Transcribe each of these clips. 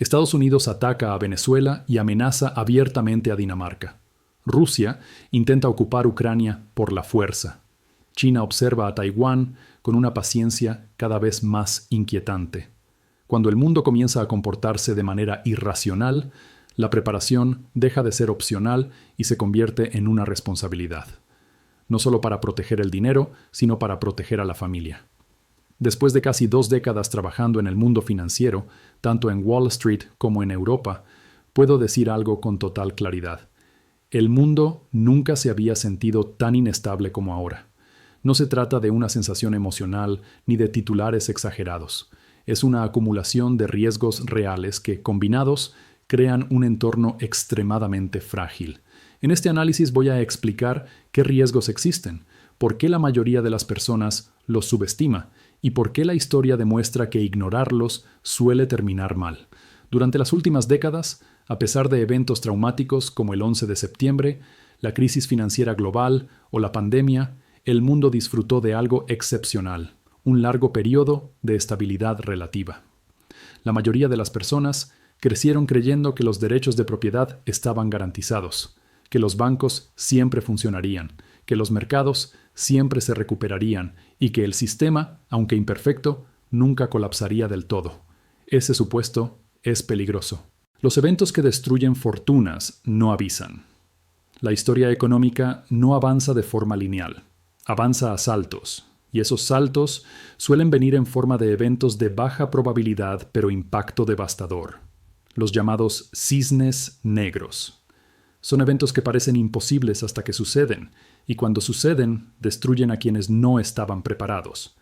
Estados Unidos ataca a Venezuela y amenaza abiertamente a Dinamarca. Rusia intenta ocupar Ucrania por la fuerza. China observa a Taiwán con una paciencia cada vez más inquietante. Cuando el mundo comienza a comportarse de manera irracional, la preparación deja de ser opcional y se convierte en una responsabilidad. No solo para proteger el dinero, sino para proteger a la familia. Después de casi 2 décadas trabajando en el mundo financiero, tanto en Wall Street como en Europa, puedo decir algo con total claridad. El mundo nunca se había sentido tan inestable como ahora. No se trata de una sensación emocional ni de titulares exagerados. Es una acumulación de riesgos reales que, combinados, crean un entorno extremadamente frágil. En este análisis voy a explicar qué riesgos existen, por qué la mayoría de las personas los subestima y por qué la historia demuestra que ignorarlos suele terminar mal. Durante las últimas décadas, a pesar de eventos traumáticos como el 11 de septiembre, la crisis financiera global o la pandemia, el mundo disfrutó de algo excepcional, un largo periodo de estabilidad relativa. La mayoría de las personas crecieron creyendo que los derechos de propiedad estaban garantizados, que los bancos siempre funcionarían, que los mercados siempre se recuperarían y que el sistema, aunque imperfecto, nunca colapsaría del todo. Ese supuesto es peligroso. Los eventos que destruyen fortunas no avisan. La historia económica no avanza de forma lineal, avanza a saltos, y esos saltos suelen venir en forma de eventos de baja probabilidad pero impacto devastador, los llamados cisnes negros. Son eventos que parecen imposibles hasta que suceden, y cuando suceden, destruyen a quienes no estaban preparados.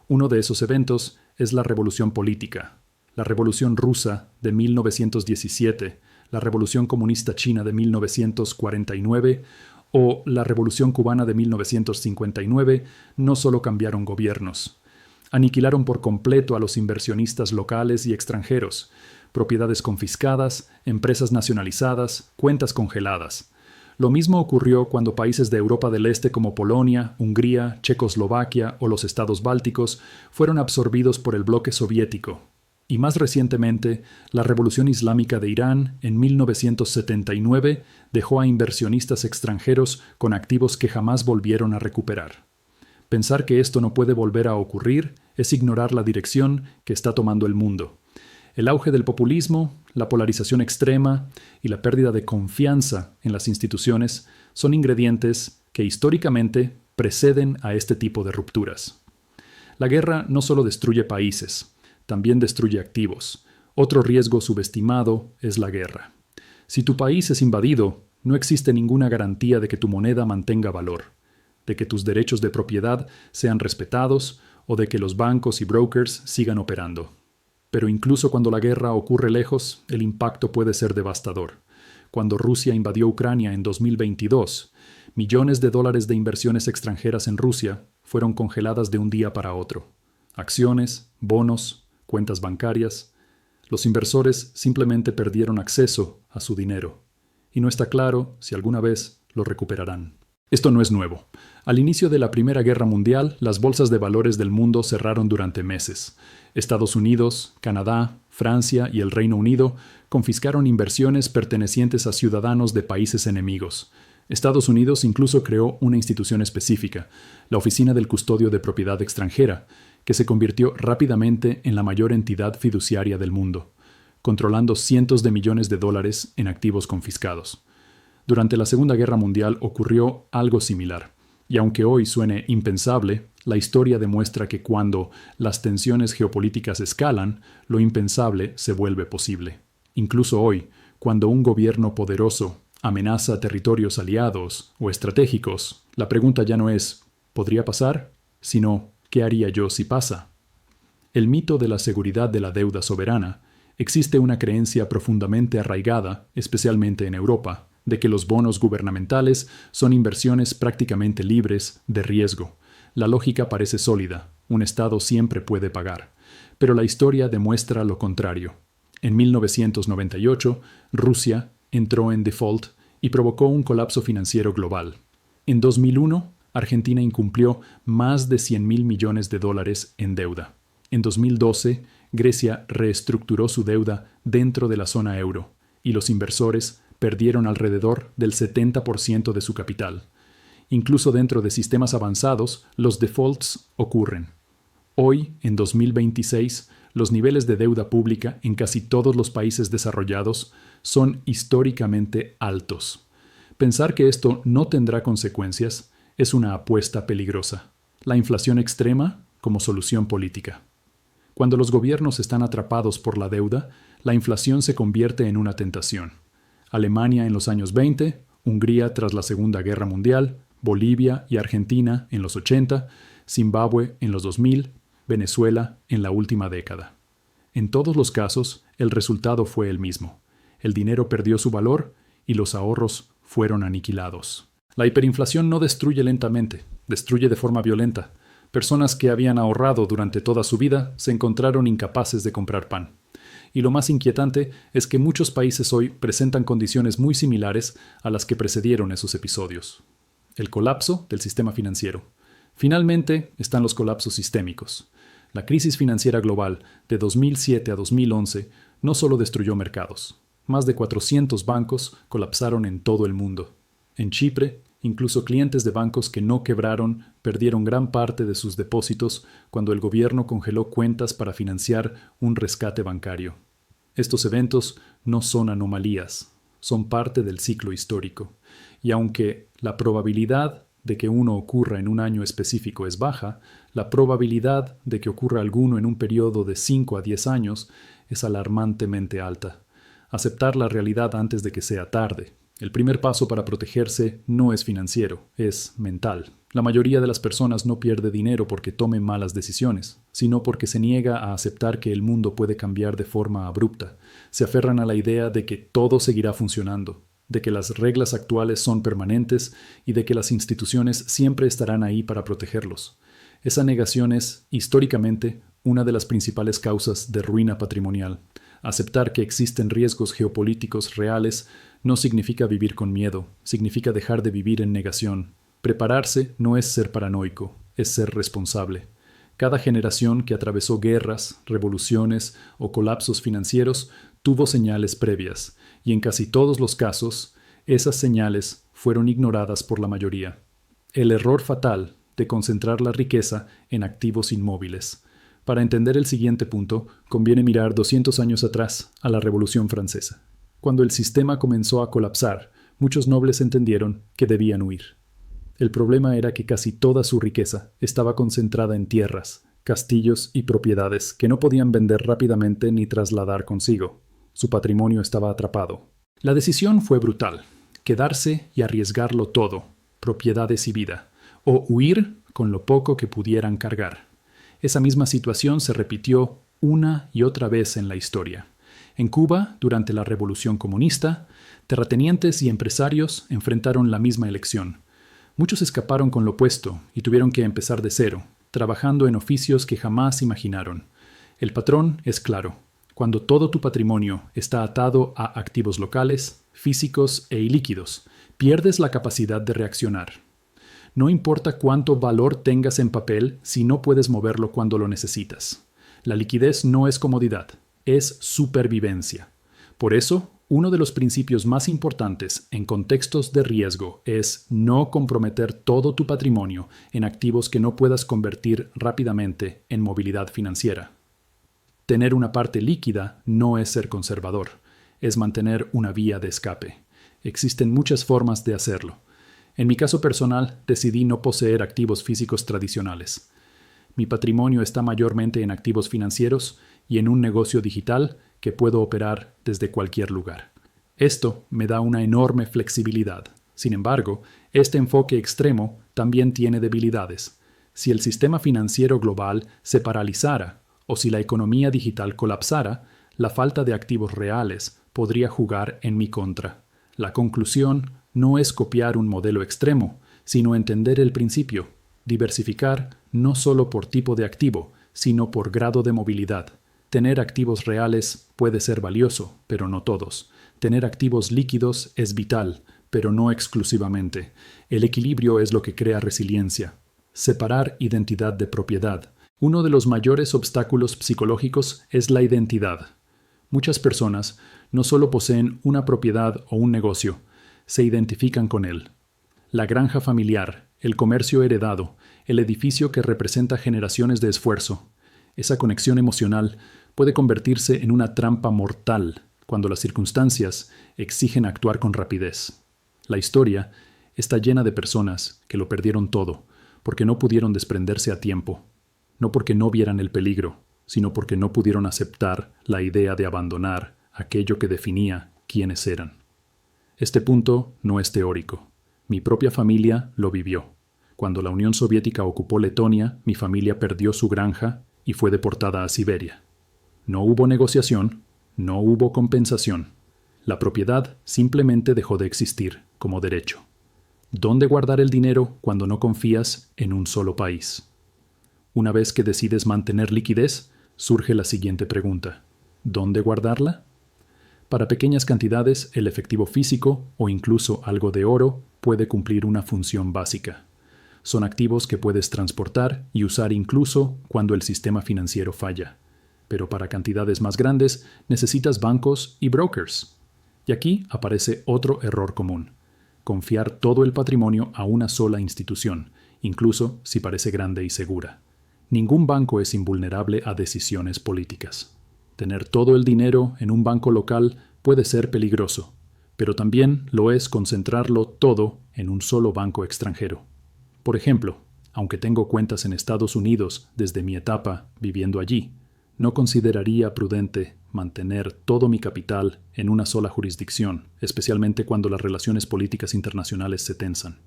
Uno de esos eventos es la revolución política, la revolución rusa de 1917, la revolución comunista china de 1949 o la revolución cubana de 1959 no solo cambiaron gobiernos. Aniquilaron por completo a los inversionistas locales y extranjeros, propiedades confiscadas, empresas nacionalizadas, cuentas congeladas. Lo mismo ocurrió cuando países de Europa del Este como Polonia, Hungría, Checoslovaquia o los estados bálticos fueron absorbidos por el bloque soviético. Y más recientemente, la Revolución Islámica de Irán en 1979 dejó a inversionistas extranjeros con activos que jamás volvieron a recuperar. Pensar que esto no puede volver a ocurrir es ignorar la dirección que está tomando el mundo. El auge del populismo, la polarización extrema y la pérdida de confianza en las instituciones son ingredientes que históricamente preceden a este tipo de rupturas. La guerra no solo destruye países, también destruye activos. Otro riesgo subestimado es la guerra. Si tu país es invadido, no existe ninguna garantía de que tu moneda mantenga valor, de que tus derechos de propiedad sean respetados o de que los bancos y brokers sigan operando. Pero incluso cuando la guerra ocurre lejos, el impacto puede ser devastador. Cuando Rusia invadió Ucrania en 2022, millones de dólares de inversiones extranjeras en Rusia fueron congeladas de un día para otro. Acciones, bonos, cuentas bancarias. Los inversores simplemente perdieron acceso a su dinero. Y no está claro si alguna vez lo recuperarán. Esto no es nuevo. Al inicio de la Primera Guerra Mundial, las bolsas de valores del mundo cerraron durante meses. Estados Unidos, Canadá, Francia y el Reino Unido confiscaron inversiones pertenecientes a ciudadanos de países enemigos. Estados Unidos incluso creó una institución específica, la Oficina del Custodio de Propiedad Extranjera, que se convirtió rápidamente en la mayor entidad fiduciaria del mundo, controlando cientos de millones de dólares en activos confiscados. Durante la Segunda Guerra Mundial ocurrió algo similar, y aunque hoy suene impensable, la historia demuestra que cuando las tensiones geopolíticas escalan, lo impensable se vuelve posible. Incluso hoy, cuando un gobierno poderoso amenaza territorios aliados o estratégicos, la pregunta ya no es ¿podría pasar?, sino ¿qué haría yo si pasa? El mito de la seguridad de la deuda soberana. Existe una creencia profundamente arraigada, especialmente en Europa, de que los bonos gubernamentales son inversiones prácticamente libres de riesgo. La lógica parece sólida, un Estado siempre puede pagar. Pero la historia demuestra lo contrario. En 1998, Rusia entró en default y provocó un colapso financiero global. En 2001, Argentina incumplió más de $100.000 millones en deuda. En 2012, Grecia reestructuró su deuda dentro de la zona euro y los inversores perdieron alrededor del 70% de su capital. Incluso dentro de sistemas avanzados, los defaults ocurren. Hoy, en 2026, los niveles de deuda pública en casi todos los países desarrollados son históricamente altos. Pensar que esto no tendrá consecuencias es una apuesta peligrosa. La inflación extrema como solución política. Cuando los gobiernos están atrapados por la deuda, la inflación se convierte en una tentación. Alemania en los años 20, Hungría tras la Segunda Guerra Mundial, Bolivia y Argentina en los 80, Zimbabue en los 2000, Venezuela en la última década. En todos los casos, el resultado fue el mismo. El dinero perdió su valor y los ahorros fueron aniquilados. La hiperinflación no destruye lentamente, destruye de forma violenta. Personas que habían ahorrado durante toda su vida se encontraron incapaces de comprar pan. Y lo más inquietante es que muchos países hoy presentan condiciones muy similares a las que precedieron esos episodios. El colapso del sistema financiero. Finalmente están los colapsos sistémicos. La crisis financiera global de 2007 a 2011 no solo destruyó mercados. Más de 400 bancos colapsaron en todo el mundo. En Chipre, incluso clientes de bancos que no quebraron perdieron gran parte de sus depósitos cuando el gobierno congeló cuentas para financiar un rescate bancario. Estos eventos no son anomalías, son parte del ciclo histórico. Y aunque la probabilidad de que uno ocurra en un año específico es baja, la probabilidad de que ocurra alguno en un periodo de 5 a 10 años es alarmantemente alta. Aceptar la realidad antes de que sea tarde. El primer paso para protegerse no es financiero, es mental. La mayoría de las personas no pierde dinero porque tome malas decisiones, sino porque se niega a aceptar que el mundo puede cambiar de forma abrupta. Se aferran a la idea de que todo seguirá funcionando, de que las reglas actuales son permanentes y de que las instituciones siempre estarán ahí para protegerlos. Esa negación es, históricamente, una de las principales causas de ruina patrimonial. Aceptar que existen riesgos geopolíticos reales no significa vivir con miedo, significa dejar de vivir en negación. Prepararse no es ser paranoico, es ser responsable. Cada generación que atravesó guerras, revoluciones o colapsos financieros tuvo señales previas, y en casi todos los casos, esas señales fueron ignoradas por la mayoría. El error fatal de concentrar la riqueza en activos inmóviles. Para entender el siguiente punto, conviene mirar 200 años atrás, a la Revolución Francesa. Cuando el sistema comenzó a colapsar, muchos nobles entendieron que debían huir. El problema era que casi toda su riqueza estaba concentrada en tierras, castillos y propiedades que no podían vender rápidamente ni trasladar consigo. Su patrimonio estaba atrapado. La decisión fue brutal: quedarse y arriesgarlo todo, propiedades y vida, o huir con lo poco que pudieran cargar. Esa misma situación se repitió una y otra vez en la historia. En Cuba, durante la Revolución Comunista, terratenientes y empresarios enfrentaron la misma elección. Muchos escaparon con lo puesto y tuvieron que empezar de cero, trabajando en oficios que jamás imaginaron. El patrón es claro: cuando todo tu patrimonio está atado a activos locales, físicos e ilíquidos, pierdes la capacidad de reaccionar. No importa cuánto valor tengas en papel si no puedes moverlo cuando lo necesitas. La liquidez no es comodidad, es supervivencia. Por eso, uno de los principios más importantes en contextos de riesgo es no comprometer todo tu patrimonio en activos que no puedas convertir rápidamente en movilidad financiera. Tener una parte líquida no es ser conservador, es mantener una vía de escape. Existen muchas formas de hacerlo. En mi caso personal, decidí no poseer activos físicos tradicionales. Mi patrimonio está mayormente en activos financieros y en un negocio digital que puedo operar desde cualquier lugar. Esto me da una enorme flexibilidad. Sin embargo, este enfoque extremo también tiene debilidades. Si el sistema financiero global se paralizara o si la economía digital colapsara, la falta de activos reales podría jugar en mi contra. La conclusión no es copiar un modelo extremo, sino entender el principio: diversificar no solo por tipo de activo, sino por grado de movilidad. Tener activos reales puede ser valioso, pero no todos. Tener activos líquidos es vital, pero no exclusivamente. El equilibrio es lo que crea resiliencia. Separar identidad de propiedad. Uno de los mayores obstáculos psicológicos es la identidad. Muchas personas no solo poseen una propiedad o un negocio, se identifican con él. La granja familiar, el comercio heredado, el edificio que representa generaciones de esfuerzo. Esa conexión emocional puede convertirse en una trampa mortal cuando las circunstancias exigen actuar con rapidez. La historia está llena de personas que lo perdieron todo porque no pudieron desprenderse a tiempo, no porque no vieran el peligro, sino porque no pudieron aceptar la idea de abandonar aquello que definía quiénes eran. Este punto no es teórico. Mi propia familia lo vivió. Cuando la Unión Soviética ocupó Letonia, mi familia perdió su granja y fue deportada a Siberia. No hubo negociación, no hubo compensación. La propiedad simplemente dejó de existir como derecho. ¿Dónde guardar el dinero cuando no confías en un solo país? Una vez que decides mantener liquidez, surge la siguiente pregunta: ¿dónde guardarla? Para pequeñas cantidades, el efectivo físico o incluso algo de oro puede cumplir una función básica. Son activos que puedes transportar y usar incluso cuando el sistema financiero falla. Pero para cantidades más grandes necesitas bancos y brokers. Y aquí aparece otro error común: confiar todo el patrimonio a una sola institución, incluso si parece grande y segura. Ningún banco es invulnerable a decisiones políticas. Tener todo el dinero en un banco local puede ser peligroso, pero también lo es concentrarlo todo en un solo banco extranjero. Por ejemplo, aunque tengo cuentas en Estados Unidos desde mi etapa viviendo allí, no consideraría prudente mantener todo mi capital en una sola jurisdicción, especialmente cuando las relaciones políticas internacionales se tensan.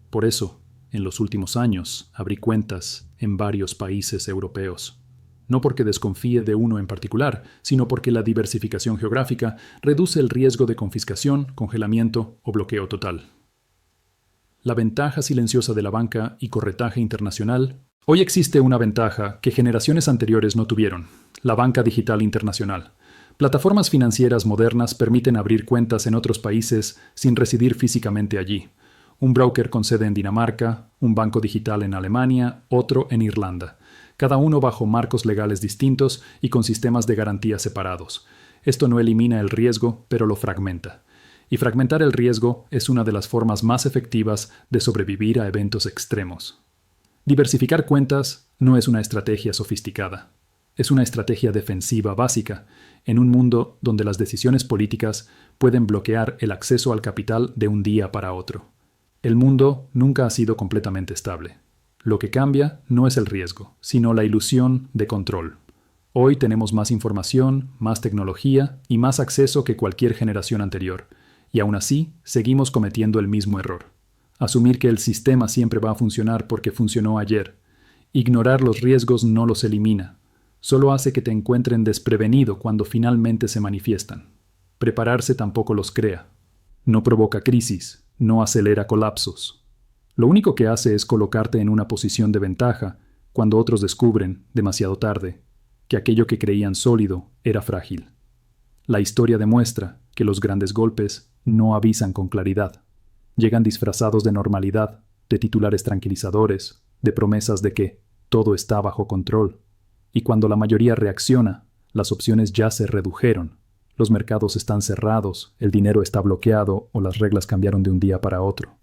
Por eso, en los últimos años, abrí cuentas en varios países europeos. No porque desconfíe de uno en particular, sino porque la diversificación geográfica reduce el riesgo de confiscación, congelamiento o bloqueo total. La ventaja silenciosa de la banca y corretaje internacional. Hoy existe una ventaja que generaciones anteriores no tuvieron: la banca digital internacional. Plataformas financieras modernas permiten abrir cuentas en otros países sin residir físicamente allí. Un broker con sede en Dinamarca, un banco digital en Alemania, otro en Irlanda, cada uno bajo marcos legales distintos y con sistemas de garantía separados. Esto no elimina el riesgo, pero lo fragmenta. Y fragmentar el riesgo es una de las formas más efectivas de sobrevivir a eventos extremos. Diversificar cuentas no es una estrategia sofisticada. Es una estrategia defensiva básica en un mundo donde las decisiones políticas pueden bloquear el acceso al capital de un día para otro. El mundo nunca ha sido completamente estable. Lo que cambia no es el riesgo, sino la ilusión de control. Hoy tenemos más información, más tecnología y más acceso que cualquier generación anterior, y aún así seguimos cometiendo el mismo error: asumir que el sistema siempre va a funcionar porque funcionó ayer. Ignorar los riesgos no los elimina, solo hace que te encuentren desprevenido cuando finalmente se manifiestan. Prepararse tampoco los crea. No provoca crisis, no acelera colapsos. Lo único que hace es colocarte en una posición de ventaja cuando otros descubren, demasiado tarde, que aquello que creían sólido era frágil. La historia demuestra que los grandes golpes no avisan con claridad. Llegan disfrazados de normalidad, de titulares tranquilizadores, de promesas de que todo está bajo control. Y cuando la mayoría reacciona, las opciones ya se redujeron. Los mercados están cerrados, el dinero está bloqueado o las reglas cambiaron de un día para otro.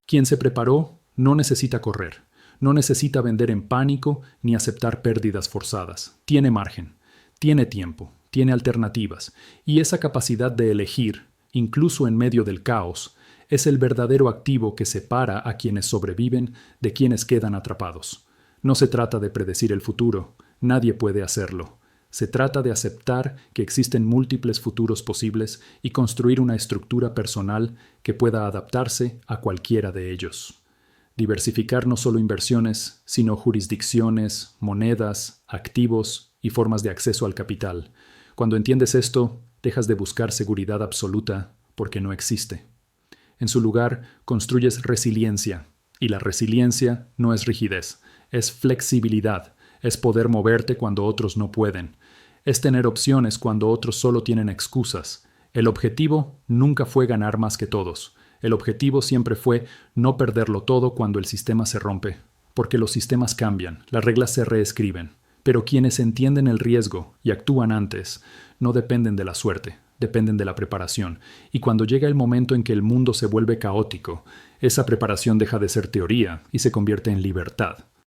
Quien se preparó no necesita correr, no necesita vender en pánico ni aceptar pérdidas forzadas. Tiene margen, tiene tiempo, tiene alternativas, y esa capacidad de elegir, incluso en medio del caos, es el verdadero activo que separa a quienes sobreviven de quienes quedan atrapados. No se trata de predecir el futuro, nadie puede hacerlo. Se trata de aceptar que existen múltiples futuros posibles y construir una estructura personal que pueda adaptarse a cualquiera de ellos. Diversificar no solo inversiones, sino jurisdicciones, monedas, activos y formas de acceso al capital. Cuando entiendes esto, dejas de buscar seguridad absoluta porque no existe. En su lugar, construyes resiliencia, y la resiliencia no es rigidez, es flexibilidad. Es poder moverte cuando otros no pueden. Es tener opciones cuando otros solo tienen excusas. El objetivo nunca fue ganar más que todos. El objetivo siempre fue no perderlo todo cuando el sistema se rompe. porque los sistemas cambian, las reglas se reescriben, pero quienes entienden el riesgo y actúan antes no dependen de la suerte, dependen de la preparación, y cuando llega el momento en que el mundo se vuelve caótico, esa preparación deja de ser teoría y se convierte en libertad.